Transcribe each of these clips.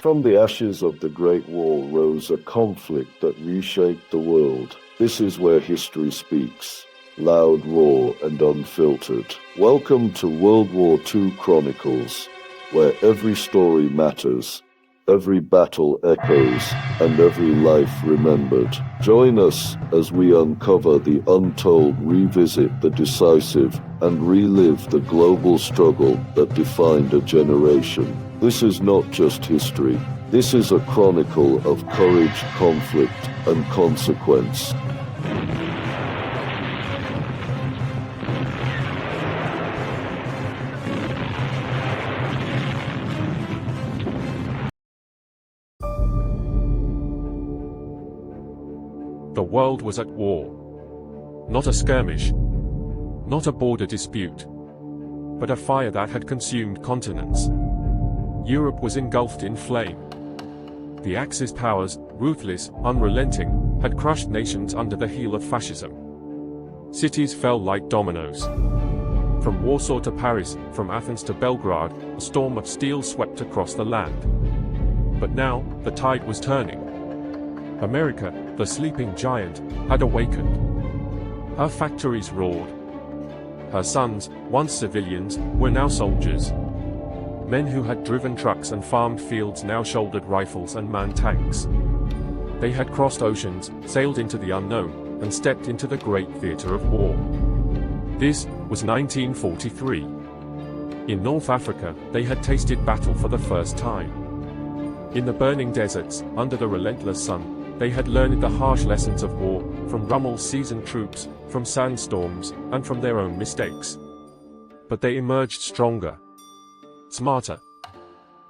From the ashes of the Great War rose a conflict that reshaped the world. This is where history speaks, loud, raw, and unfiltered. Welcome to World War II Chronicles, where every story matters, every battle echoes, and every life remembered. Join us as we uncover the untold, revisit the decisive, and relive the global struggle that defined a generation. This is not just history. This is a chronicle of courage, conflict, and consequence. The world was at war. Not a skirmish, not a border dispute, but a fire that had consumed continents. Europe was engulfed in flame. The Axis powers, ruthless, unrelenting, had crushed nations under the heel of fascism. Cities fell like dominoes. From Warsaw to Paris, from Athens to Belgrade, a storm of steel swept across the land. But now, the tide was turning. America, the sleeping giant, had awakened. Her factories roared. Her sons, once civilians, were now soldiers. Men who had driven trucks and farmed fields now shouldered rifles and manned tanks. They had crossed oceans, sailed into the unknown, and stepped into the great theater of war. This was 1943. In North Africa, they had tasted battle for the first time. In the burning deserts, under the relentless sun, they had learned the harsh lessons of war, from Rommel's seasoned troops, from sandstorms, and from their own mistakes. But they emerged stronger, smarter,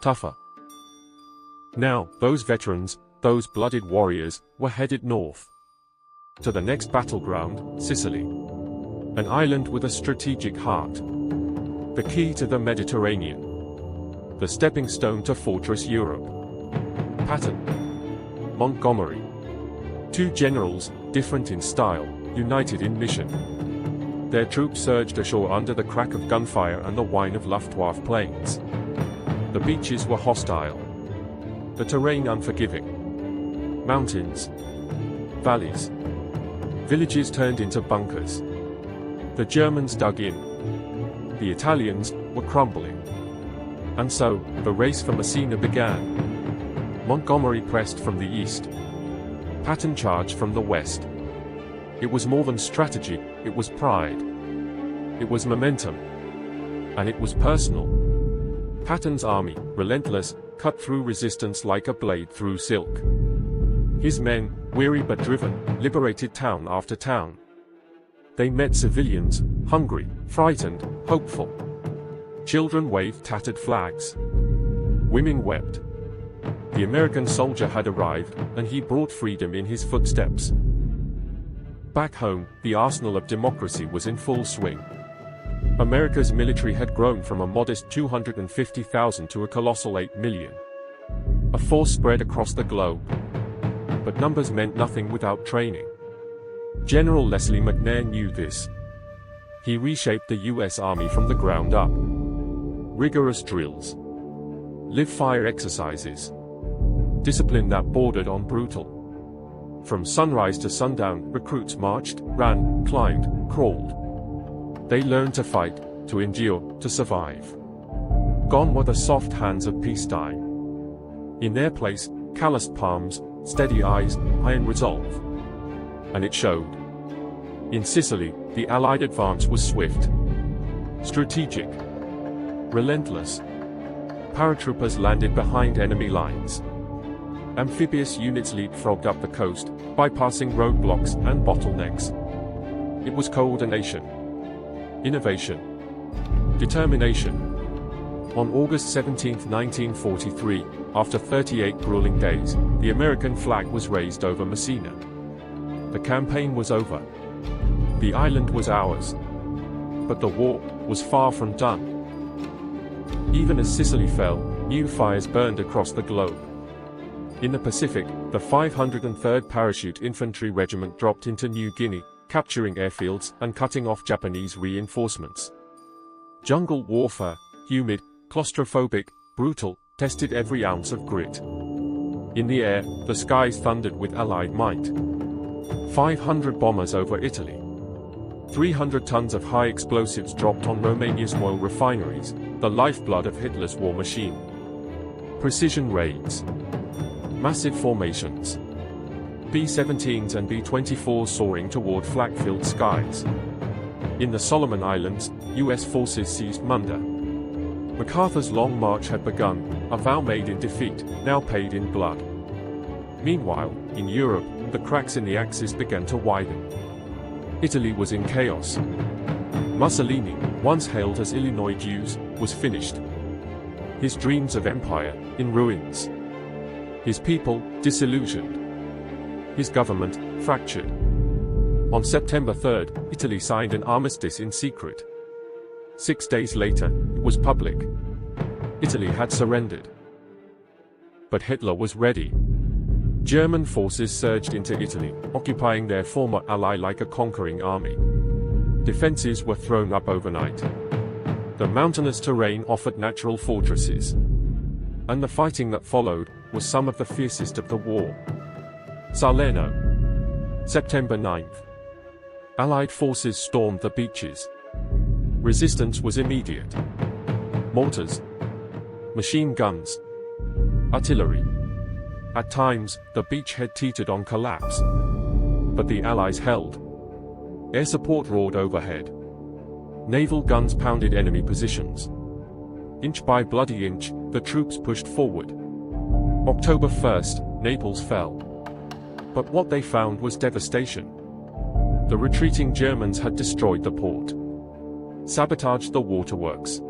tougher. Now, those veterans, those blooded warriors, were headed north. To the next battleground, Sicily. An island with a strategic heart. The key to the Mediterranean. The stepping stone to Fortress Europe. Patton. Montgomery. Two generals, different in style, united in mission. Their troops surged ashore under the crack of gunfire and the whine of Luftwaffe planes. The beaches were hostile. The terrain unforgiving. Mountains. Valleys. Villages turned into bunkers. The Germans dug in. The Italians were crumbling. And so, the race for Messina began. Montgomery pressed from the east. Patton charged from the west. It was more than strategy, it was pride. It was momentum. And it was personal. Patton's army, relentless, cut through resistance like a blade through silk. His men, weary but driven, liberated town after town. They met civilians, hungry, frightened, hopeful. Children waved tattered flags. Women wept. The American soldier had arrived, and he brought freedom in his footsteps. Back home, the arsenal of democracy was in full swing. America's military had grown from a modest 250,000 to a colossal 8 million. A force spread across the globe. But numbers meant nothing without training. General Leslie McNair knew this. He reshaped the U.S. Army from the ground up. Rigorous drills. Live-fire exercises. Discipline that bordered on brutal. From sunrise to sundown, recruits marched, ran, climbed, crawled. They learned to fight, to endure, to survive. Gone were the soft hands of peacetime. In their place, calloused palms, steady eyes, iron resolve. And it showed. In Sicily, the Allied advance was swift, strategic, relentless. Paratroopers landed behind enemy lines. Amphibious units leapfrogged up the coast, bypassing roadblocks and bottlenecks. It was coordination, innovation, determination. On August 17, 1943, after 38 grueling days, the American flag was raised over Messina. The campaign was over. The island was ours. But the war was far from done. Even as Sicily fell, new fires burned across the globe. In the Pacific, the 503rd Parachute Infantry Regiment dropped into New Guinea, capturing airfields and cutting off Japanese reinforcements. Jungle warfare, humid, claustrophobic, brutal, tested every ounce of grit. In the air, the skies thundered with Allied might. 500 bombers over Italy. 300 tons of high explosives dropped on Romania's oil refineries, the lifeblood of Hitler's war machine. Precision raids. Massive formations. B-17s and B-24s soaring toward flak-filled skies. In the Solomon Islands, US forces seized Munda. MacArthur's long march had begun, a vow made in defeat, now paid in blood. Meanwhile, in Europe, the cracks in the Axis began to widen. Italy was in chaos. Mussolini, once hailed as Illinois Jews, was finished. His dreams of empire, in ruins. His people, disillusioned. His government, fractured. On September 3rd, Italy signed an armistice in secret. 6 days later, it was public. Italy had surrendered. But Hitler was ready. German forces surged into Italy, occupying their former ally like a conquering army. Defenses were thrown up overnight. The mountainous terrain offered natural fortresses. And the fighting that followed was some of the fiercest of the war. Salerno. September 9th. Allied forces stormed the beaches. Resistance was immediate. Mortars. Machine guns. Artillery. At times, the beachhead teetered on collapse. But the Allies held. Air support roared overhead. Naval guns pounded enemy positions. Inch by bloody inch, the troops pushed forward. October 1st, Naples fell. But what they found was devastation. The retreating Germans had destroyed the port, sabotaged the waterworks,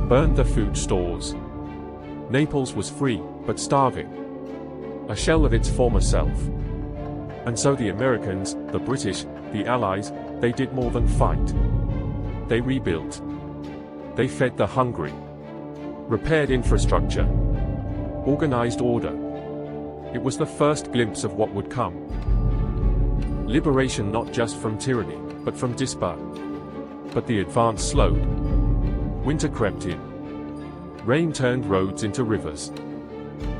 burned the food stores. Naples was free, but starving. A shell of its former self. And so the Americans, the British, the Allies, they did more than fight. They rebuilt. They fed the hungry. Repaired infrastructure. Organized order. It was the first glimpse of what would come. Liberation not just from tyranny, but from despair. But the advance slowed. Winter crept in. Rain turned roads into rivers.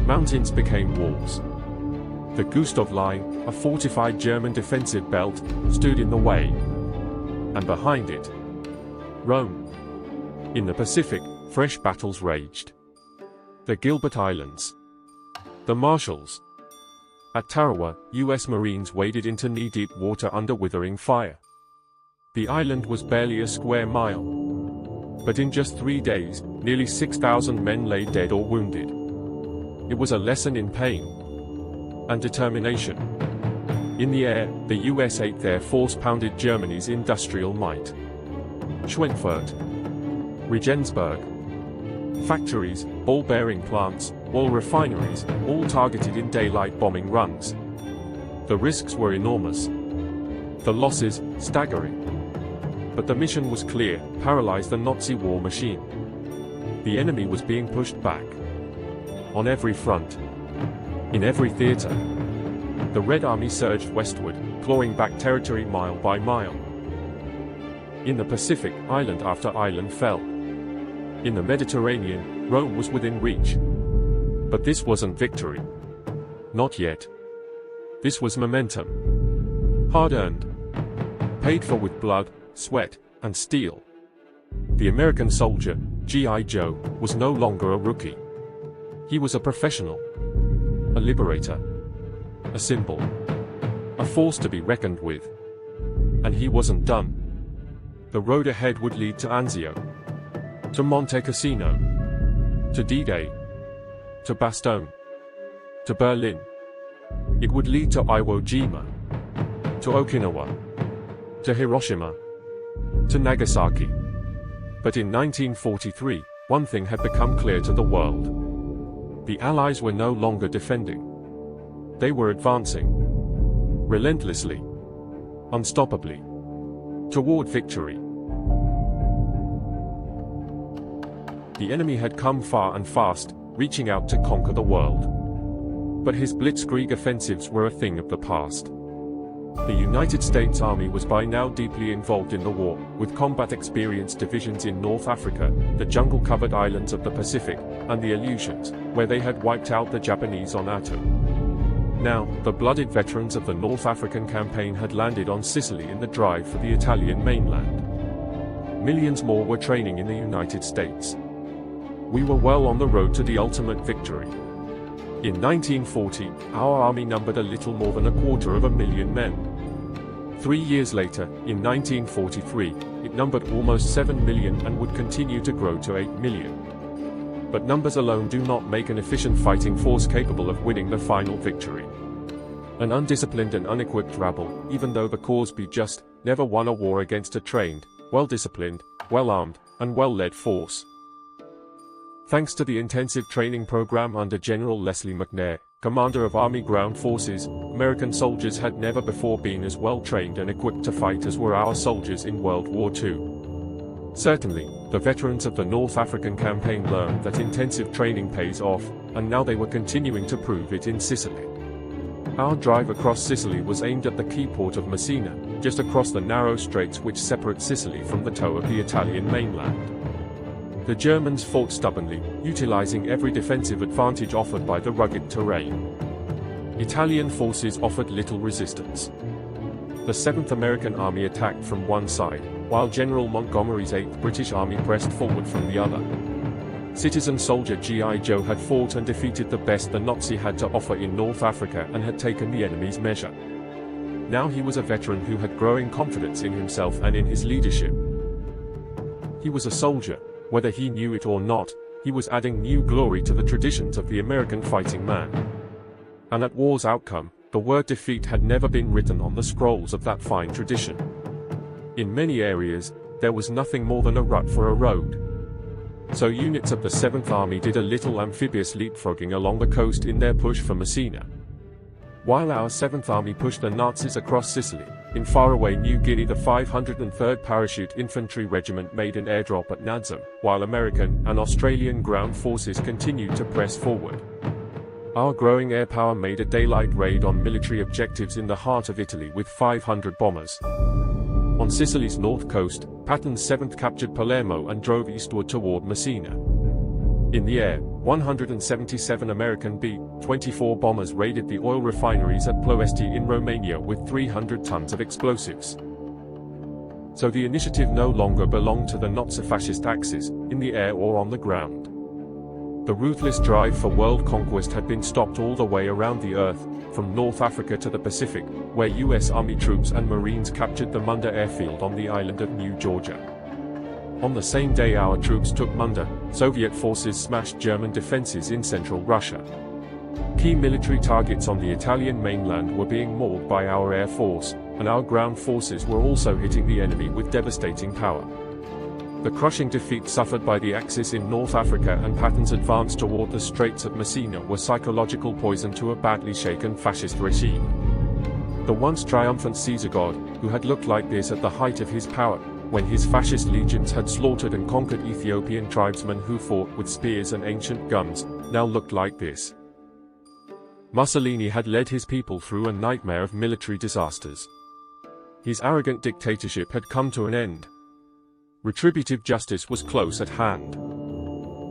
Mountains became walls. The Gustav Line, a fortified German defensive belt, stood in the way. And behind it, Rome. In the Pacific, fresh battles raged. The Gilbert Islands. The Marshalls. At Tarawa, US Marines waded into knee-deep water under withering fire. The island was barely a square mile. But in just 3 days, nearly 6,000 men lay dead or wounded. It was a lesson in pain and determination. In the air, the US 8th Air Force pounded Germany's industrial might. Schweinfurt. Regensburg. Factories, ball-bearing plants, oil refineries, all targeted in daylight bombing runs. The risks were enormous. The losses, staggering. But the mission was clear: paralyze the Nazi war machine. The enemy was being pushed back. On every front. In every theater. The Red Army surged westward, clawing back territory mile by mile. In the Pacific, island after island fell. In the Mediterranean, Rome was within reach. But this wasn't victory. Not yet. This was momentum. Hard-earned. Paid for with blood, sweat, and steel. The American soldier, G.I. Joe, was no longer a rookie. He was a professional. A liberator. A symbol. A force to be reckoned with. And he wasn't done. The road ahead would lead to Anzio. To Monte Cassino. To D-Day. To Bastogne. To Berlin. It would lead to Iwo Jima. To Okinawa. To Hiroshima. To Nagasaki. But in 1943, one thing had become clear to the world. The Allies were no longer defending. They were advancing. Relentlessly. Unstoppably. Toward victory. The enemy had come far and fast, reaching out to conquer the world. But his blitzkrieg offensives were a thing of the past. The United States Army was by now deeply involved in the war, with combat-experienced divisions in North Africa, the jungle-covered islands of the Pacific, and the Aleutians, where they had wiped out the Japanese on Attu. Now, the blooded veterans of the North African campaign had landed on Sicily in the drive for the Italian mainland. Millions more were training in the United States. We were well on the road to the ultimate victory. In 1940, our army numbered a little more than 250,000 men. 3 years later, in 1943, it numbered almost 7 million and would continue to grow to 8 million. But numbers alone do not make an efficient fighting force capable of winning the final victory. An undisciplined and unequipped rabble, even though the cause be just, never won a war against a trained, well-disciplined, well-armed, and well-led force. Thanks to the intensive training program under General Leslie McNair, commander of Army Ground Forces, American soldiers had never before been as well trained and equipped to fight as were our soldiers in World War II. Certainly, the veterans of the North African campaign learned that intensive training pays off, and now they were continuing to prove it in Sicily. Our drive across Sicily was aimed at the key port of Messina, just across the narrow straits which separate Sicily from the toe of the Italian mainland. The Germans fought stubbornly, utilizing every defensive advantage offered by the rugged terrain. Italian forces offered little resistance. The 7th American Army attacked from one side, while General Montgomery's 8th British Army pressed forward from the other. Citizen soldier G.I. Joe had fought and defeated the best the Nazi had to offer in North Africa and had taken the enemy's measure. Now he was a veteran who had growing confidence in himself and in his leadership. He was a soldier. Whether he knew it or not, he was adding new glory to the traditions of the American fighting man. And at war's outcome, the word defeat had never been written on the scrolls of that fine tradition. In many areas, there was nothing more than a rut for a road. So units of the 7th Army did a little amphibious leapfrogging along the coast in their push for Messina. While our 7th Army pushed the Nazis across Sicily, in faraway New Guinea the 503rd Parachute Infantry Regiment made an airdrop at Nadzim, while American and Australian ground forces continued to press forward. Our growing air power made a daylight raid on military objectives in the heart of Italy with 500 bombers. On Sicily's north coast, Patton's 7th captured Palermo and drove eastward toward Messina. In the air, 177 American B-24 bombers raided the oil refineries at Ploesti in Romania with 300 tons of explosives. So the initiative no longer belonged to the Nazi-fascist axis, in the air or on the ground. The ruthless drive for world conquest had been stopped all the way around the earth, from North Africa to the Pacific, where U.S. Army troops and Marines captured the Munda airfield on the island of New Georgia. On the same day our troops took Munda, Soviet forces smashed German defenses in central Russia. Key military targets on the Italian mainland were being mauled by our air force, and our ground forces were also hitting the enemy with devastating power. The crushing defeat suffered by the Axis in North Africa and Patton's advance toward the Straits of Messina were psychological poison to a badly shaken fascist regime. The once triumphant Caesar god, who had looked like this at the height of his power, when his fascist legions had slaughtered and conquered Ethiopian tribesmen who fought with spears and ancient guns, now looked like this. Mussolini had led his people through a nightmare of military disasters. His arrogant dictatorship had come to an end. Retributive justice was close at hand.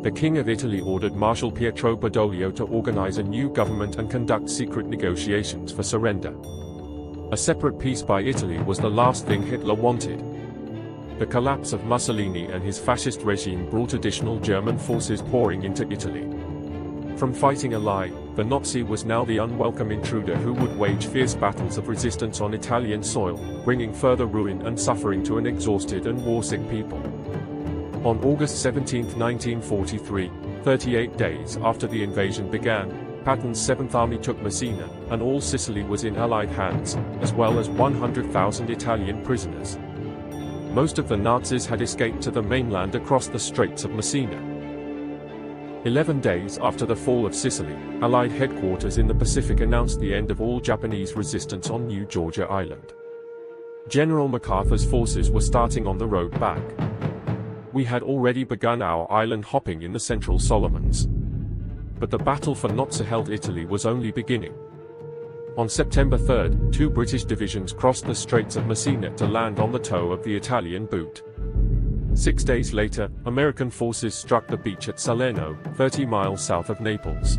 The King of Italy ordered Marshal Pietro Badoglio to organize a new government and conduct secret negotiations for surrender. A separate peace by Italy was the last thing Hitler wanted. The collapse of Mussolini and his fascist regime brought additional German forces pouring into Italy. From fighting a lie, the Nazi was now the unwelcome intruder who would wage fierce battles of resistance on Italian soil, bringing further ruin and suffering to an exhausted and war-sick people. On August 17, 1943, 38 days after the invasion began, Patton's 7th Army took Messina, and all Sicily was in Allied hands, as well as 100,000 Italian prisoners. Most of the Nazis had escaped to the mainland across the Straits of Messina. 11 days after the fall of Sicily, Allied headquarters in the Pacific announced the end of all Japanese resistance on New Georgia Island. General MacArthur's forces were starting on the road back. We had already begun our island hopping in the Central Solomons. But the battle for Nazi-held Italy was only beginning. On September 3, two British divisions crossed the Straits of Messina to land on the toe of the Italian boot. 6 days later, American forces struck the beach at Salerno, 30 miles south of Naples.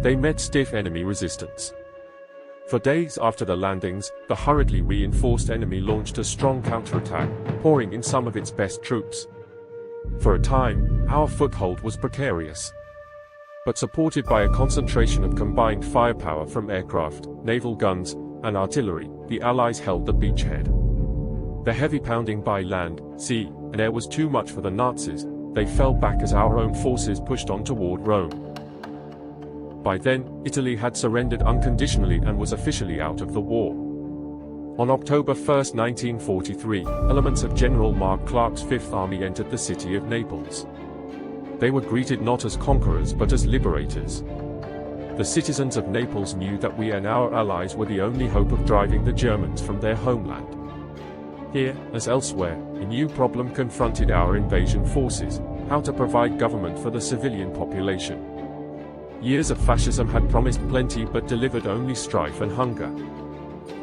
They met stiff enemy resistance. For days after the landings, the hurriedly reinforced enemy launched a strong counterattack, pouring in some of its best troops. For a time, our foothold was precarious. But supported by a concentration of combined firepower from aircraft, naval guns, and artillery, the Allies held the beachhead. The heavy pounding by land, sea, and air was too much for the Nazis. They fell back as our own forces pushed on toward Rome. By then, Italy had surrendered unconditionally and was officially out of the war. On October 1, 1943, elements of General Mark Clark's Fifth Army entered the city of Naples. They were greeted not as conquerors but as liberators. The citizens of Naples knew that we and our allies were the only hope of driving the Germans from their homeland. Here, as elsewhere, a new problem confronted our invasion forces: how to provide government for the civilian population. Years of fascism had promised plenty but delivered only strife and hunger.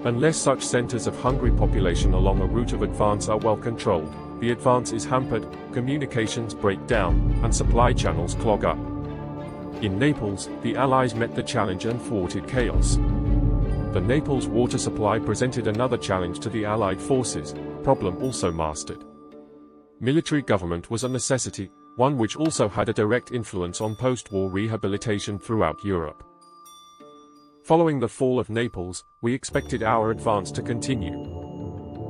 Unless such centers of hungry population along a route of advance are well controlled, the advance is hampered, communications break down, and supply channels clog up. In Naples, the Allies met the challenge and thwarted chaos. The Naples water supply presented another challenge to the Allied forces, a problem also mastered. Military government was a necessity, one which also had a direct influence on post-war rehabilitation throughout Europe. Following the fall of Naples, we expected our advance to continue.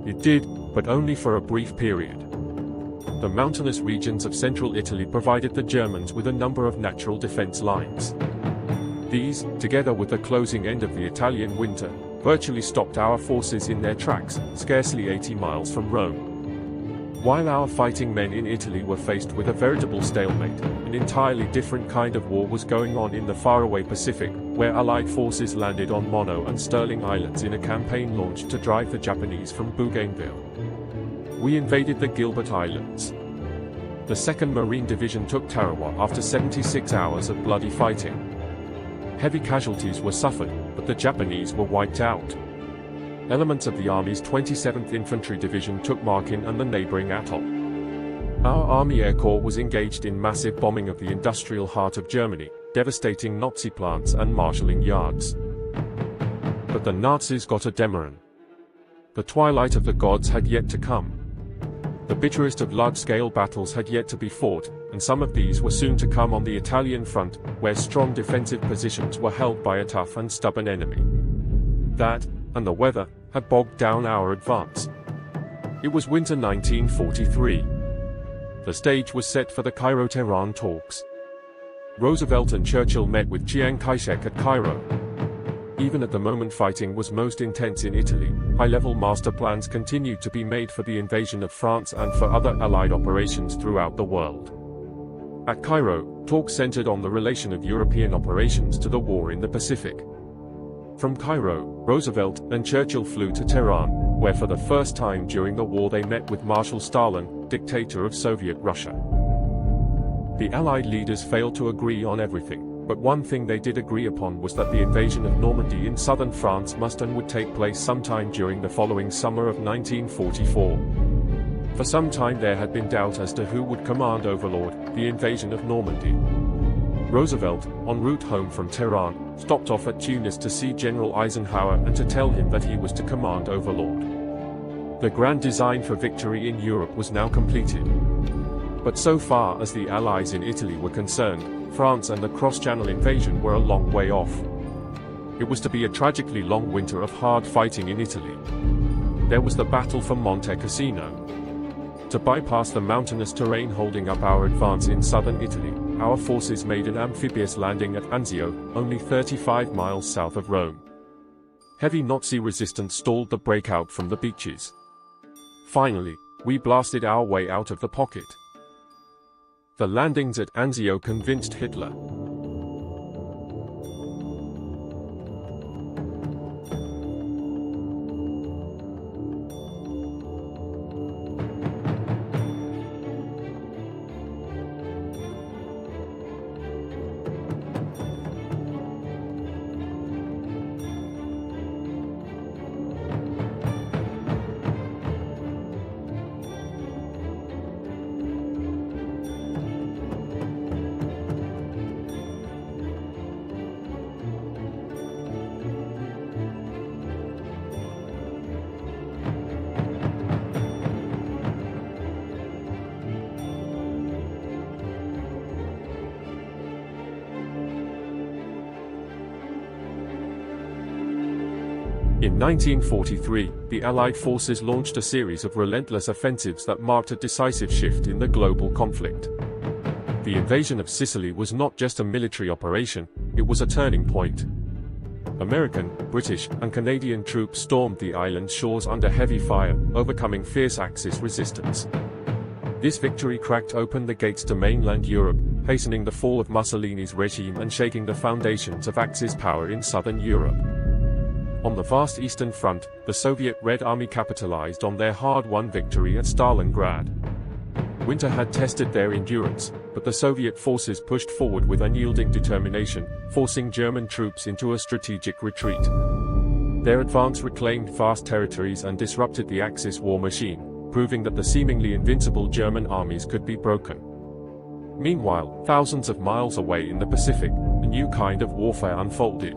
It did, but only for a brief period. The mountainous regions of central Italy provided the Germans with a number of natural defense lines. These, together with the closing end of the Italian winter, virtually stopped our forces in their tracks, scarcely 80 miles from Rome. While our fighting men in Italy were faced with a veritable stalemate, an entirely different kind of war was going on in the faraway Pacific, where Allied forces landed on Mono and Sterling Islands in a campaign launched to drive the Japanese from Bougainville. We invaded the Gilbert Islands. The 2nd Marine Division took Tarawa after 76 hours of bloody fighting. Heavy casualties were suffered, but the Japanese were wiped out. Elements of the Army's 27th Infantry Division took Markin and the neighboring atoll. Our Army Air Corps was engaged in massive bombing of the industrial heart of Germany, devastating Nazi plants and marshalling yards. But the Nazis got a Demeron. The twilight of the gods had yet to come. The bitterest of large-scale battles had yet to be fought, and some of these were soon to come on the Italian front, where strong defensive positions were held by a tough and stubborn enemy. That, and the weather, had bogged down our advance. It was winter 1943. The stage was set for the Cairo-Tehran talks. Roosevelt and Churchill met with Chiang Kai-shek at Cairo. Even at the moment fighting was most intense in Italy, high-level master plans continued to be made for the invasion of France and for other Allied operations throughout the world. At Cairo, talks centered on the relation of European operations to the war in the Pacific. From Cairo, Roosevelt and Churchill flew to Tehran, where for the first time during the war they met with Marshal Stalin, dictator of Soviet Russia. The Allied leaders failed to agree on everything, but one thing they did agree upon was that the invasion of Normandy in southern France must and would take place sometime during the following summer of 1944. For some time there had been doubt as to who would command overlord the invasion of Normandy. Roosevelt, en route home from Tehran, stopped off at Tunis to see General Eisenhower and to tell him that he was to command overlord. The grand design for victory in Europe was now completed. But so far as the Allies in Italy were concerned, France and the cross-channel invasion were a long way off. It was to be a tragically long winter of hard fighting in Italy. There was the battle for Monte Cassino. To bypass the mountainous terrain holding up our advance in southern Italy, our forces made an amphibious landing at Anzio, only 35 miles south of Rome. Heavy Nazi resistance stalled the breakout from the beaches. Finally, we blasted our way out of the pocket. The landings at Anzio convinced Hitler. In 1943, the Allied forces launched a series of relentless offensives that marked a decisive shift in the global conflict. The invasion of Sicily was not just a military operation, it was a turning point. American, British, and Canadian troops stormed the island's shores under heavy fire, overcoming fierce Axis resistance. This victory cracked open the gates to mainland Europe, hastening the fall of Mussolini's regime and shaking the foundations of Axis power in southern Europe. On the vast Eastern Front, the Soviet Red Army capitalized on their hard-won victory at Stalingrad. Winter had tested their endurance, but the Soviet forces pushed forward with unyielding determination, forcing German troops into a strategic retreat. Their advance reclaimed vast territories and disrupted the Axis war machine, proving that the seemingly invincible German armies could be broken. Meanwhile, thousands of miles away in the Pacific, a new kind of warfare unfolded.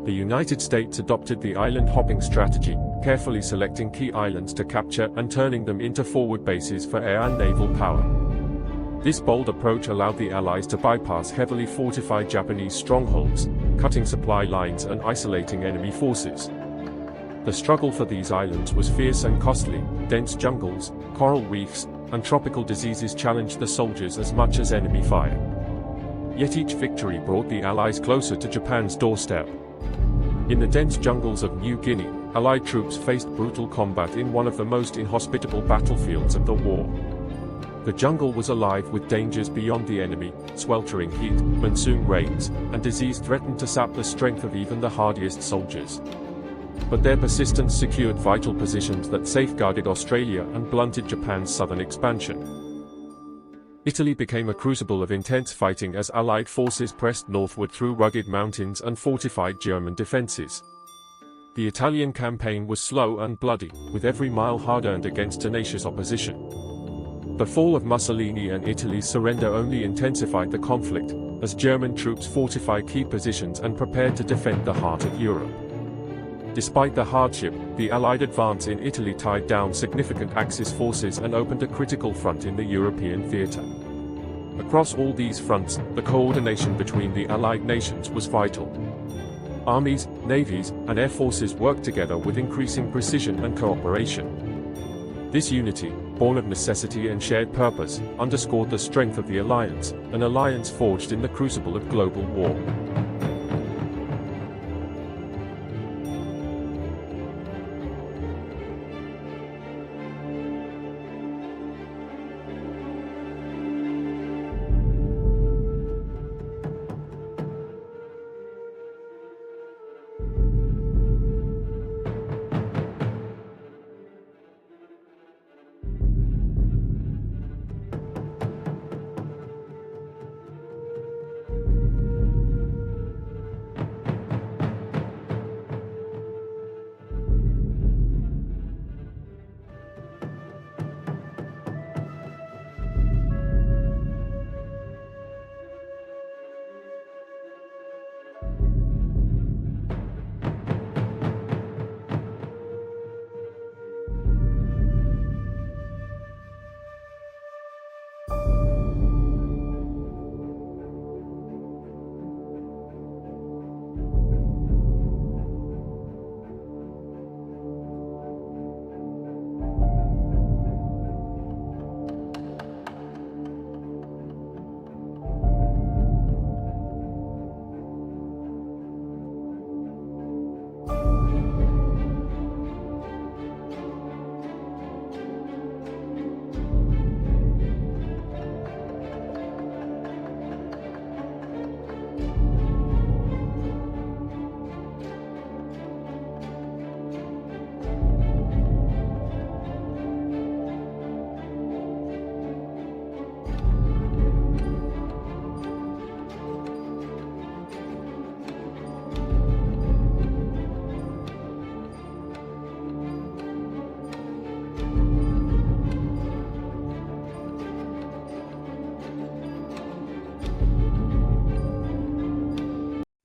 The United States adopted the island-hopping strategy, carefully selecting key islands to capture and turning them into forward bases for air and naval power. This bold approach allowed the Allies to bypass heavily fortified Japanese strongholds, cutting supply lines and isolating enemy forces. The struggle for these islands was fierce and costly. Dense jungles, coral reefs, and tropical diseases challenged the soldiers as much as enemy fire. Yet each victory brought the Allies closer to Japan's doorstep. In the dense jungles of New Guinea, Allied troops faced brutal combat in one of the most inhospitable battlefields of the war. The jungle was alive with dangers beyond the enemy. Sweltering heat, monsoon rains, and disease threatened to sap the strength of even the hardiest soldiers. But their persistence secured vital positions that safeguarded Australia and blunted Japan's southern expansion. Italy became a crucible of intense fighting as Allied forces pressed northward through rugged mountains and fortified German defenses. The Italian campaign was slow and bloody, with every mile hard-earned against tenacious opposition. The fall of Mussolini and Italy's surrender only intensified the conflict, as German troops fortified key positions and prepared to defend the heart of Europe. Despite the hardship, the Allied advance in Italy tied down significant Axis forces and opened a critical front in the European theatre. Across all these fronts, the coordination between the Allied nations was vital. Armies, navies, and air forces worked together with increasing precision and cooperation. This unity, born of necessity and shared purpose, underscored the strength of the alliance, an alliance forged in the crucible of global war.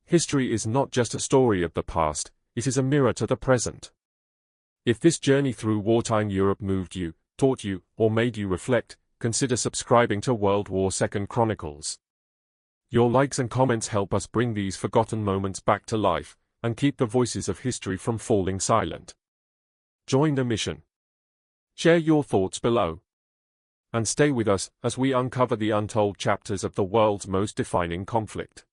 History is not just a story of the past, it is a mirror to the present. If this journey through wartime Europe moved you, taught you, or made you reflect, consider subscribing to World War II Chronicles. Your likes and comments help us bring these forgotten moments back to life, and keep the voices of history from falling silent. Join the mission. Share your thoughts below. And stay with us as we uncover the untold chapters of the world's most defining conflict.